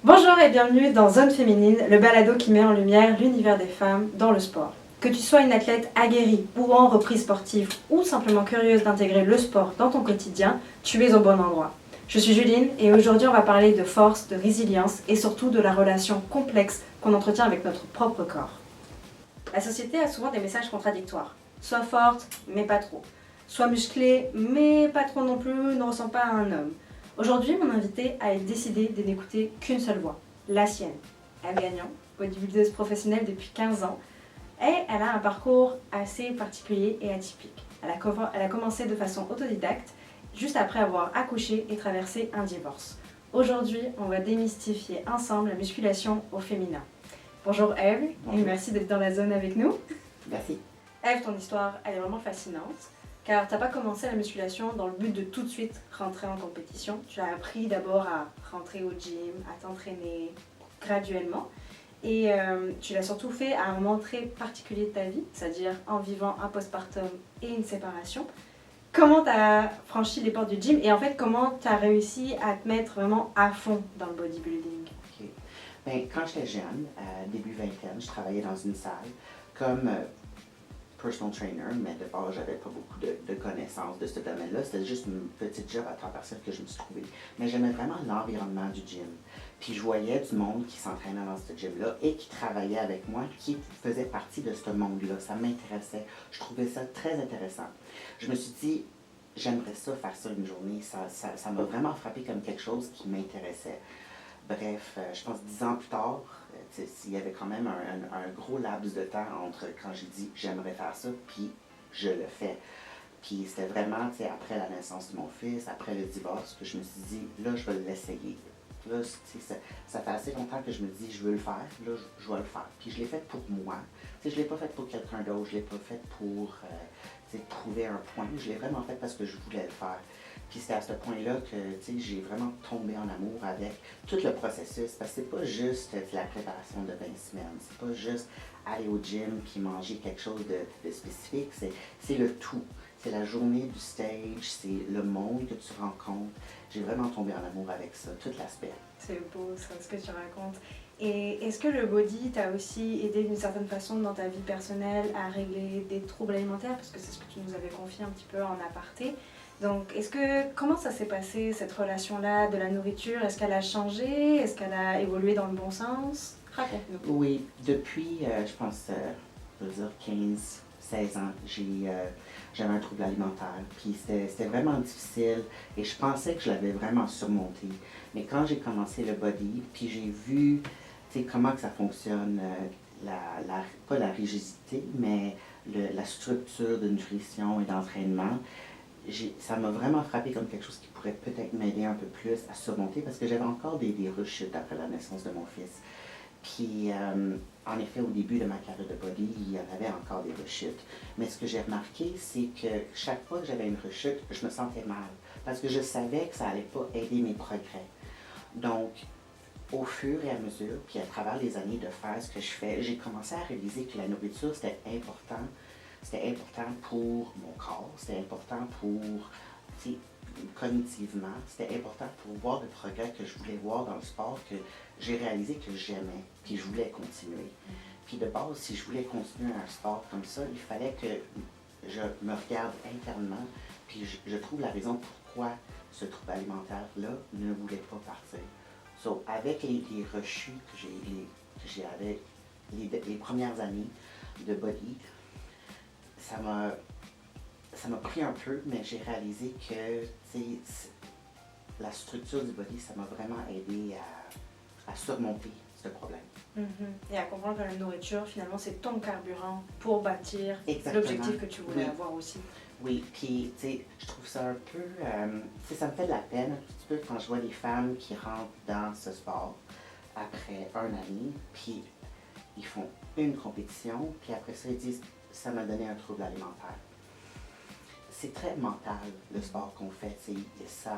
Bonjour et bienvenue dans Zone Féminine, le balado qui met en lumière l'univers des femmes dans le sport. Que tu sois une athlète aguerrie ou en reprise sportive ou simplement curieuse d'intégrer le sport dans ton quotidien, tu es au bon endroit. Je suis Juline et aujourd'hui on va parler de force, de résilience et surtout de la relation complexe qu'on entretient avec notre propre corps. La société a souvent des messages contradictoires. Sois forte, mais pas trop. Sois musclée, mais pas trop non plus, ne ressemble pas à un homme. Aujourd'hui, mon invitée a décidé de n'écouter qu'une seule voix, la sienne. Elle Gagnon, bodybuildeuse professionnelle depuis 15 ans, et elle a un parcours assez particulier et atypique. Elle a commencé de façon autodidacte, juste après avoir accouché et traversé un divorce. Aujourd'hui, on va démystifier ensemble la musculation au féminin. Bonjour Eve, et merci d'être dans la zone avec nous. Merci. Eve, ton histoire, elle est vraiment fascinante. Car tu n'as pas commencé la musculation dans le but de tout de suite rentrer en compétition. Tu as appris d'abord à rentrer au gym, à t'entraîner graduellement. Et tu l'as surtout fait à un moment très particulier de ta vie, c'est-à-dire en vivant un postpartum et une séparation. Comment tu as franchi les portes du gym et en fait comment tu as réussi à te mettre vraiment à fond dans le bodybuilding? Okay. Ben, quand j'étais jeune, début vingtaine, je travaillais dans une salle comme personal trainer, mais de base, j'avais pas beaucoup de connaissances de ce domaine-là. C'était juste une petite job à temps partiel que je me suis trouvée. Mais j'aimais vraiment l'environnement du gym. Puis je voyais du monde qui s'entraînait dans ce gym-là et qui travaillait avec moi, qui faisait partie de ce monde-là. Ça m'intéressait. Je trouvais ça très intéressant. Je me suis dit, j'aimerais ça faire ça une journée. Ça m'a vraiment frappé comme quelque chose qui m'intéressait. Bref, je pense 10 ans plus tard, il y avait quand même un gros laps de temps entre quand j'ai dit j'aimerais faire ça, puis je le fais. Puis c'était vraiment après la naissance de mon fils, après le divorce, que je me suis dit là, je vais l'essayer. Là, ça fait assez longtemps que je me dis je veux le faire, là, je vais le faire. Puis je l'ai fait pour moi. Je ne l'ai pas fait pour quelqu'un d'autre, je ne l'ai pas fait pour prouver un point. Je l'ai vraiment fait parce que je voulais le faire. Puis c'est à ce point-là que j'ai vraiment tombé en amour avec tout le processus. Parce que c'est pas juste la préparation de 20 semaines. C'est pas juste aller au gym puis manger quelque chose de spécifique. C'est le tout. C'est la journée du stage, c'est le monde que tu rencontres. J'ai vraiment tombé en amour avec ça, tout l'aspect. C'est beau ça, ce que tu racontes. Et est-ce que le body t'a aussi aidé d'une certaine façon dans ta vie personnelle à régler des troubles alimentaires? Parce que c'est ce que tu nous avais confié un petit peu en aparté. Donc, comment ça s'est passé, cette relation-là de la nourriture? Est-ce qu'elle a changé? Est-ce qu'elle a évolué dans le bon sens? Raconte-nous. Oui, depuis, je pense, je veux dire 15, 16 ans, j'avais un trouble alimentaire. Puis c'était vraiment difficile et je pensais que je l'avais vraiment surmonté. Mais quand j'ai commencé le body, puis j'ai vu comment que ça fonctionne, pas la rigidité, mais la structure de nutrition et d'entraînement, ça m'a vraiment frappé comme quelque chose qui pourrait peut-être m'aider un peu plus à surmonter parce que j'avais encore des rechutes après la naissance de mon fils. Puis, en effet, au début de ma carrière de body, il y en avait encore des rechutes. Mais ce que j'ai remarqué, c'est que chaque fois que j'avais une rechute, je me sentais mal parce que je savais que ça n'allait pas aider mes progrès. Donc, au fur et à mesure, puis à travers les années de faire ce que je fais, j'ai commencé à réaliser que la nourriture, c'était important. C'était important pour mon corps, c'était important pour, cognitivement, c'était important pour voir le progrès que je voulais voir dans le sport, que j'ai réalisé que j'aimais, puis je voulais continuer. Puis de base, si je voulais continuer un sport comme ça, il fallait que je me regarde internement, puis je trouve la raison pourquoi ce trouble alimentaire-là ne voulait pas partir. So, avec les rechutes que j'ai avec les premières années de body, ça m'a pris un peu, mais j'ai réalisé que la structure du body, ça m'a vraiment aidé à surmonter ce problème. Et à comprendre que la nourriture, finalement, c'est ton carburant pour bâtir Exactement. l'objectif que tu voulais avoir aussi. Oui, puis je trouve ça un peu, ça me fait de la peine un petit peu quand je vois les femmes qui rentrent dans ce sport après un année, puis ils font une compétition, puis après ça, ils disent « ça m'a donné un trouble alimentaire ». C'est très mental, le sport qu'on fait. Ça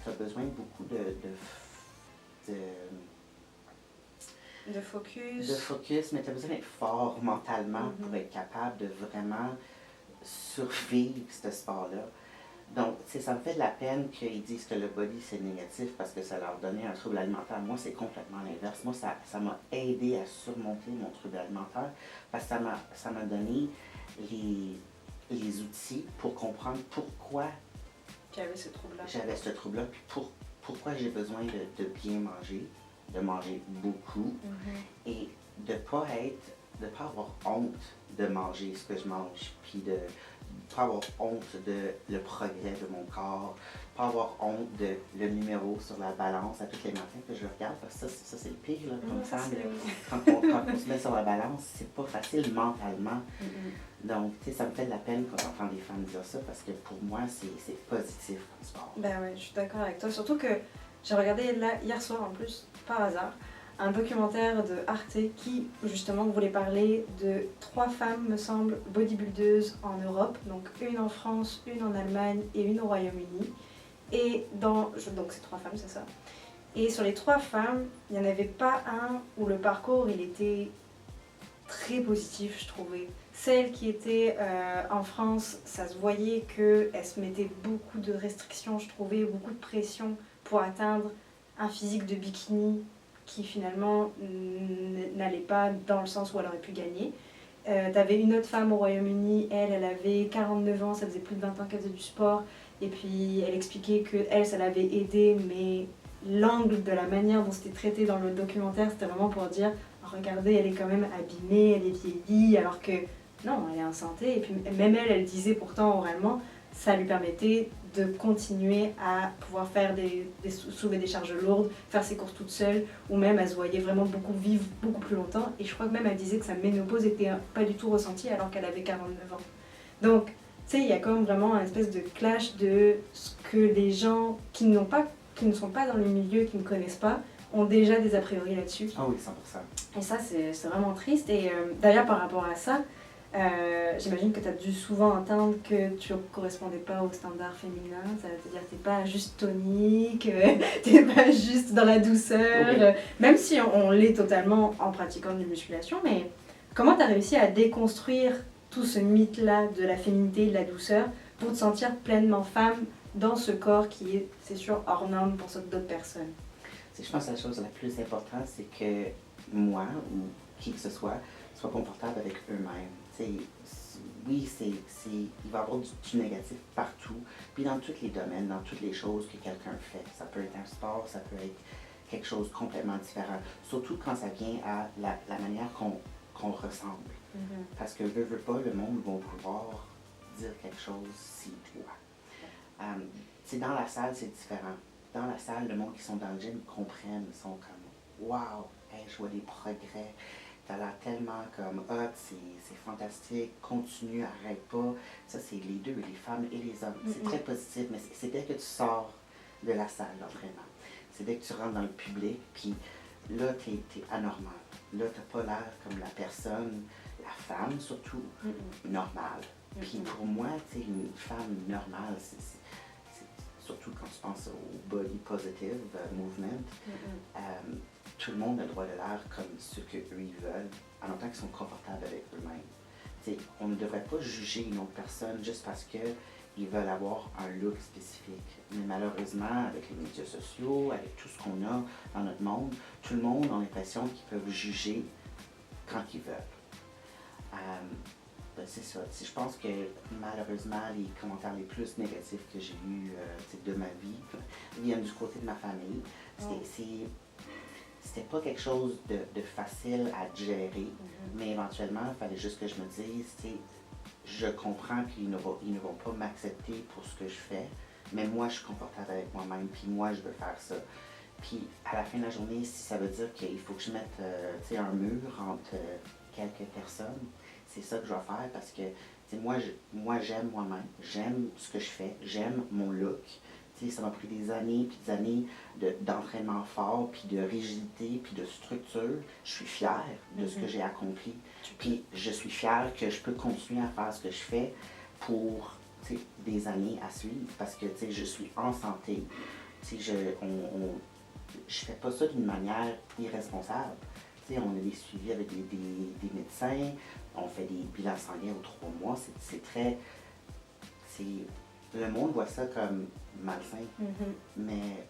a besoin de beaucoup de focus. De focus, mais tu as besoin d'être fort mentalement pour être capable de vraiment survivre ce sport-là. Donc, ça me fait de la peine qu'ils disent que le body, c'est négatif parce que ça leur donnait un trouble alimentaire. Moi, c'est complètement l'inverse. Moi, ça m'a aidé à surmonter mon trouble alimentaire parce que ça m'a donné les outils pour comprendre pourquoi J'avais ce trouble-là. j'avais ce trouble-là, puis pourquoi j'ai besoin de bien manger, de manger beaucoup et de pas avoir honte de manger ce que je mange, puis de pas avoir honte de le progrès de mon corps, pas avoir honte de le numéro sur la balance à tous les matins que je regarde, parce que ça c'est le pire, là, comme femme, quand on se met sur la balance, c'est pas facile mentalement. Donc, tu sais, ça me fait de la peine quand j'entends des femmes dire ça, parce que pour moi, c'est positif comme sport. Ben ouais, je suis d'accord avec toi, surtout que j'ai regardé là, hier soir en plus, par hasard, un documentaire de Arte qui justement voulait parler de 3 femmes, me semble, bodybuildeuses en Europe, donc une en France, une en Allemagne et une au Royaume-Uni. Et donc c'est 3 femmes, c'est ça. Et sur les 3 femmes, il n'y en avait pas un où le parcours il était très positif, je trouvais. Celle qui était en France, ça se voyait qu'elle se mettait beaucoup de restrictions, je trouvais, beaucoup de pression pour atteindre un physique de bikini qui finalement n'allait pas dans le sens où elle aurait pu gagner. T'avais une autre femme au Royaume-Uni, elle avait 49 ans, ça faisait plus de 20 ans qu'elle faisait du sport, et puis elle expliquait que elle, ça l'avait aidée, mais l'angle de la manière dont c'était traité dans le documentaire, c'était vraiment pour dire regardez, elle est quand même abîmée, elle est vieillie, alors que non, elle est en santé, et puis même elle disait pourtant oralement, ça lui permettait de continuer à pouvoir faire soulever des charges lourdes, faire ses courses toute seule, ou même elle se voyait vraiment vivre beaucoup plus longtemps. Et je crois que même elle disait que sa ménopause n'était pas du tout ressentie alors qu'elle avait 49 ans. Donc, tu sais, il y a quand même vraiment un espèce de clash de ce que les gens qui ne sont pas dans le milieu, qui ne connaissent pas, ont déjà des a priori là-dessus. Ah oui, 100%. Et ça, c'est vraiment triste. Et d'ailleurs, par rapport à ça, j'imagine que tu as dû souvent entendre que tu ne correspondais pas aux standards féminins. Ça veut dire que tu n'es pas juste tonique, tu n'es pas juste dans la douceur, Oui. même si on l'est totalement en pratiquant de la musculation. Mais comment tu as réussi à déconstruire tout ce mythe-là de la féminité et de la douceur pour te sentir pleinement femme dans ce corps qui est, c'est sûr, hors norme pour d'autres personnes? Je pense que la chose la plus importante, c'est que moi ou qui que ce soit confortable avec eux-mêmes. Oui, il va y avoir du négatif partout, puis dans tous les domaines, dans toutes les choses que quelqu'un fait. Ça peut être un sport, ça peut être quelque chose de complètement différent. Surtout quand ça vient à la manière qu'on ressemble. Parce que veut pas, le monde va pouvoir dire quelque chose s'il doit. Dans la salle, c'est différent. Dans la salle, le monde qui sont dans le gym comprennent, sont comme « Wow, hey, je vois des progrès, t'as l'air tellement comme hot, c'est fantastique, continue, arrête pas. » Ça, c'est les deux, les femmes et les hommes. C'est très positif, mais c'est dès que tu sors de la salle d'entraînement. C'est dès que tu rentres dans le public, puis là, t'es anormal. Là, t'as pas l'air comme la personne, la femme surtout, normale. Puis pour moi, une femme normale, c'est surtout quand tu penses au body positive movement, tout le monde a le droit de l'air comme ce qu'eux ils veulent, en autant qu'ils sont confortables avec eux-mêmes. On ne devrait pas juger une autre personne juste parce qu'ils veulent avoir un look spécifique. Mais malheureusement, avec les médias sociaux, avec tout ce qu'on a dans notre monde, tout le monde a l'impression qu'ils peuvent juger quand ils veulent. C'est ça. Je pense que malheureusement, les commentaires les plus négatifs que j'ai eus de ma vie viennent du côté de ma famille. C'était pas quelque chose de facile à gérer, mais éventuellement, il fallait juste que je me dise, je comprends qu'ils ne vont pas m'accepter pour ce que je fais, mais moi, je suis confortable avec moi-même, puis moi, je veux faire ça. Puis à la fin de la journée, si ça veut dire qu'il faut que je mette un mur entre quelques personnes, c'est ça que je vais faire parce que moi j'aime moi-même, j'aime ce que je fais, j'aime mon look. Ça m'a pris des années puis des années d'entraînement fort, puis de rigidité, puis de structure. Je suis fière de ce que j'ai accompli. Puis je suis fière que je peux continuer à faire ce que je fais pour des années à suivre parce que je suis en santé. Je fais pas ça d'une manière irresponsable. On a des suivis avec des médecins, on fait des bilans sanguins aux 3 mois. le monde voit ça comme malsain, Mhm. mais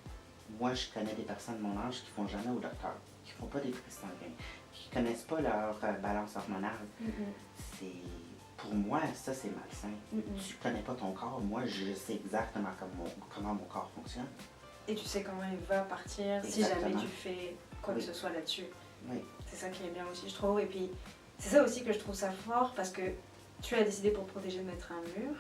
moi, je connais des personnes de mon âge qui font jamais au docteur, qui font pas des prises sanguines, qui connaissent pas leur balance hormonale. Mhm. Pour moi, ça, c'est malsain. Mhm. Tu connais pas ton corps. Moi, je sais exactement comment mon corps fonctionne. Et tu sais comment il va partir si jamais Exactement. tu fais quoi que ce soit là-dessus. Oui. C'est ça qui est bien aussi, je trouve. Et puis, c'est ça aussi que je trouve ça fort parce que tu as décidé pour te protéger de mettre un mur,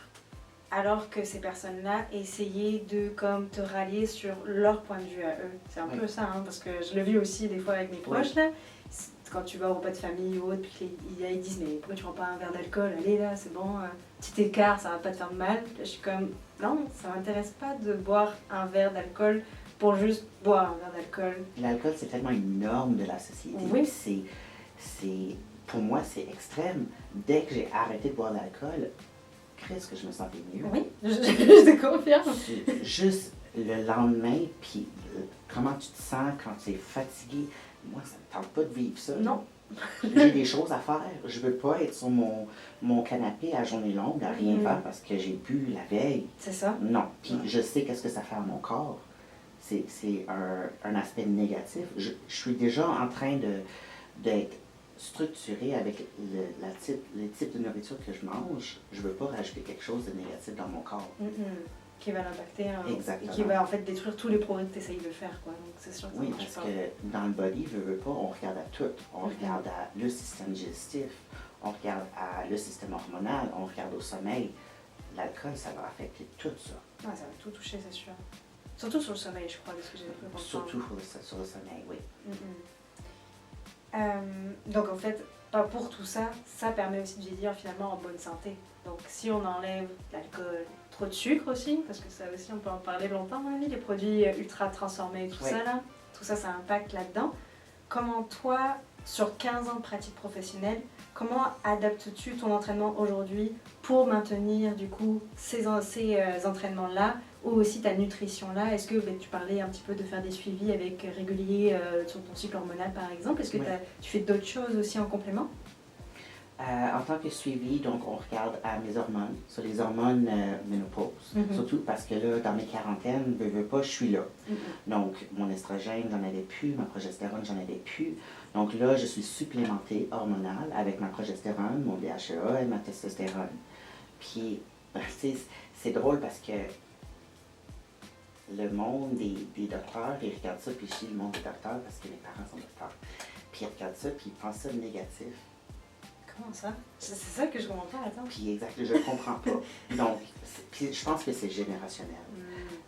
alors que ces personnes-là essayaient de comme te rallier sur leur point de vue à eux. C'est un Oui. peu ça, hein, parce que je le vis aussi des fois avec mes proches, là. Quand tu vas au repas de famille ou autre, puis ils disent mais pourquoi tu prends pas un verre d'alcool? Allez là, c'est bon, petit écart, ça va pas te faire de mal. Là, je suis comme non, ça m'intéresse pas de boire un verre d'alcool pour juste boire un verre d'alcool. L'alcool, c'est tellement une norme de la société. Oui. Pour moi, c'est extrême. Dès que j'ai arrêté de boire de l'alcool, qu'est-ce que je me sentais mieux. Oui, je te confirme. Juste le lendemain, puis comment tu te sens quand tu es fatigué. Moi, ça ne me tente pas de vivre ça. Non. J'ai des choses à faire. Je veux pas être sur mon canapé à journée longue à rien faire parce que j'ai bu la veille. C'est ça. Non. Puis je sais qu'est-ce que ça fait à mon corps. C'est un aspect négatif. Je suis déjà en train d'être structuré avec les types de nourriture que je mange. Je veux pas rajouter quelque chose de négatif dans mon corps. Qui va l'impacter hein, Exactement. et qui va en fait détruire tous les progrès que tu essayes de faire. Quoi. Donc c'est sûr que Oui, parce que dans le body, veut pas, on regarde à tout. On regarde à le système digestif, on regarde à le système hormonal, on regarde au sommeil. L'alcool, ça va affecter tout ça. Ouais, ça va tout toucher, c'est sûr. Surtout sur le sommeil, je crois, de ce que j'ai pu comprendre. Surtout sur le sommeil, oui. Donc en fait, pour tout ça, ça permet aussi de vieillir finalement en bonne santé. Donc si on enlève l'alcool, trop de sucre aussi, parce que ça aussi on peut en parler longtemps à mon avis, les produits ultra transformés et tout ça là, tout ça ça impacte là-dedans. Comment toi, sur 15 ans de pratique professionnelle, comment adaptes-tu ton entraînement aujourd'hui pour maintenir du coup ces entraînements-là ou aussi ta nutrition-là? Est-ce que tu parlais un petit peu de faire des suivis réguliers sur ton cycle hormonal par exemple? Est-ce que tu fais d'autres choses aussi en complément? En tant que suivi, donc on regarde à mes hormones, sur les hormones ménopause, surtout parce que là, dans mes quarantaines, veux pas, je suis là. Donc, mon estrogène, j'en avais plus, ma progestérone, j'en avais plus. Donc là, je suis supplémentée hormonale avec ma progestérone, mon DHEA et ma testostérone. Puis, c'est drôle parce que le monde des docteurs, ils regardent ça, puis je dis le monde des docteurs parce que mes parents sont docteurs. Puis ils regardent ça, puis ils pensent ça négatif. Comment ça? C'est ça que je comprends pas, attends. Puis exact, je comprends pas. Donc, puis je pense que c'est générationnel.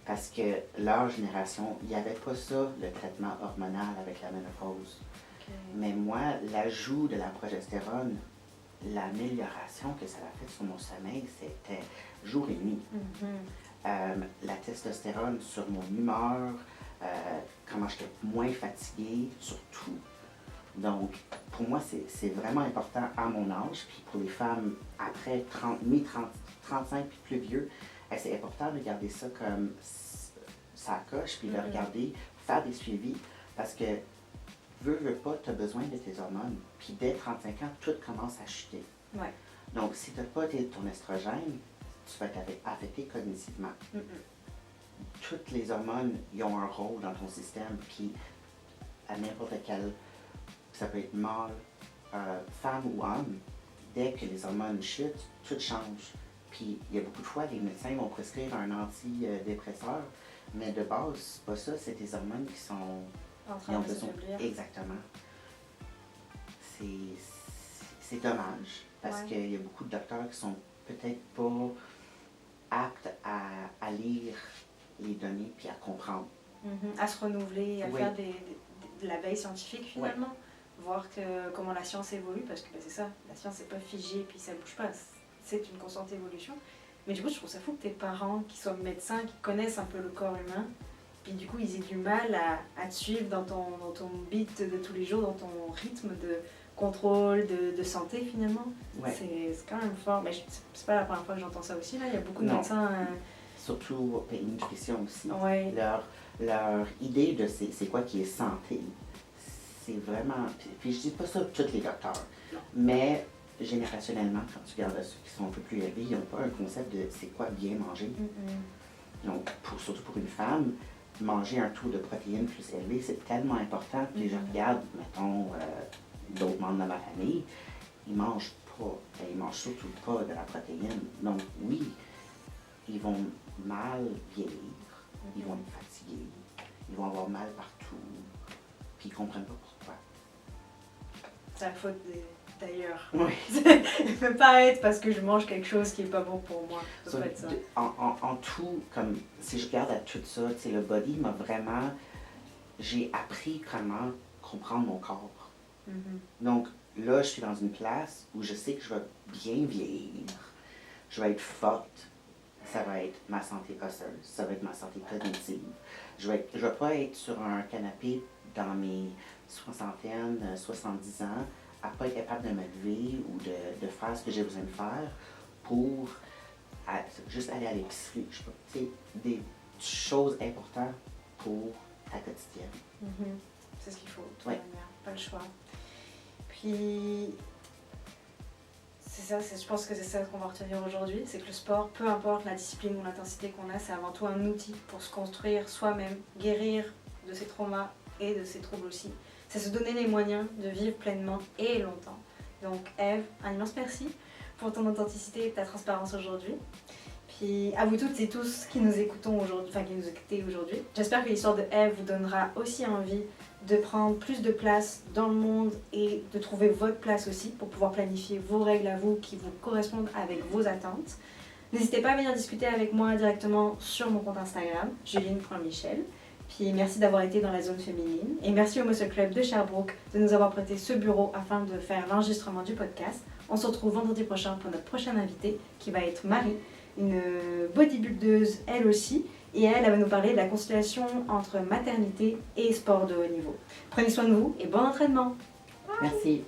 Parce que leur génération, il n'y avait pas ça, le traitement hormonal avec la ménopause. Mais moi, l'ajout de la progestérone, l'amélioration que ça a fait sur mon sommeil, c'était jour et nuit. La testostérone sur mon humeur, comment j'étais moins fatiguée, surtout. Donc, pour moi, c'est vraiment important à mon âge, puis pour les femmes après 35 puis plus vieux, c'est important de garder ça comme ça coche, puis de regarder, faire des suivis, parce que veux pas, tu as besoin de tes hormones, puis dès 35 ans, tout commence à chuter. Ouais. Donc, si tu n'as pas ton estrogène, tu vas être affecté cognitivement. Toutes les hormones, ils ont un rôle dans ton système, puis à n'importe quel, ça peut être mâle, femme ou homme, dès que les hormones chutent, tout change. Puis il y a beaucoup de fois, les médecins vont prescrire un antidépresseur, mais de base, c'est pas ça, c'est des hormones qui sont en train de s'affaiblir. Exactement. C'est dommage, parce qu'il y a beaucoup de docteurs qui sont peut-être pas aptes à lire les données puis à comprendre. À se renouveler, à faire de la veille scientifique finalement. Voir comment la science évolue, parce que c'est ça, la science n'est pas figée puis ça bouge pas, c'est une constante évolution. Mais du coup, je trouve ça fou que tes parents, qui soient médecins, qui connaissent un peu le corps humain, puis du coup, ils aient du mal à te suivre dans ton beat de tous les jours, dans ton rythme de contrôle, de santé finalement. C'est quand même fort. Mais c'est pas la première fois que j'entends ça aussi, là. Il y a beaucoup de médecins... Surtout et nutrition aussi. Ouais. Leur idée de c'est quoi qui est santé, c'est vraiment... Puis je dis pas ça tous les docteurs, mais générationnellement, quand tu regardes ceux qui sont un peu plus élevés, ils n'ont pas un concept de c'est quoi bien manger. Donc, surtout pour une femme, manger un taux de protéines plus élevé, c'est tellement important. Puis je regarde, mettons, d'autres membres de ma famille, ils mangent pas, ils mangent surtout pas de la protéine. Donc oui, ils vont mal vieillir, ils vont être fatigués, ils vont avoir mal partout, puis ils comprennent pas pourquoi. C'est la faute d'ailleurs. Oui. Il peut pas être parce que je mange quelque chose qui est pas bon pour moi. Ça peut pas être ça. En tout, comme si je regarde à tout ça, tu sais, le body m'a vraiment, j'ai appris comment comprendre mon corps. Donc là, je suis dans une place où je sais que je vais bien vieillir, je vais être forte, ça va être ma santé osseuse, ça va être ma santé cognitive. Je vais pas être sur un canapé dans mes soixantaines, 70 ans, à pas être capable de me lever ou de faire ce que j'ai besoin de faire pour juste aller à l'épicerie. Je sais pas, tu sais, des choses importantes pour ta quotidienne. C'est ce qu'il faut, de toute manière, pas le choix. Puis, c'est ça, je pense que c'est ça qu'on va retenir aujourd'hui, c'est que le sport, peu importe la discipline ou l'intensité qu'on a, c'est avant tout un outil pour se construire soi-même, guérir de ses traumas et de ses troubles aussi. C'est se donner les moyens de vivre pleinement et longtemps. Donc Ève, un immense merci pour ton authenticité et ta transparence aujourd'hui. Puis à vous toutes et tous qui nous écoutons aujourd'hui, enfin qui nous écoutez aujourd'hui, j'espère que l'histoire de Ève vous donnera aussi envie de prendre plus de place dans le monde et de trouver votre place aussi pour pouvoir planifier vos règles à vous qui vous correspondent avec vos attentes. N'hésitez pas à venir discuter avec moi directement sur mon compte Instagram, juline.michel. Puis merci d'avoir été dans la zone féminine. Et merci au Muscle Club de Sherbrooke de nous avoir prêté ce bureau afin de faire l'enregistrement du podcast. On se retrouve vendredi prochain pour notre prochaine invitée qui va être Marie, une bodybuildeuse elle aussi. Et elle va nous parler de la conciliation entre maternité et sport de haut niveau. Prenez soin de vous et bon entraînement. Merci.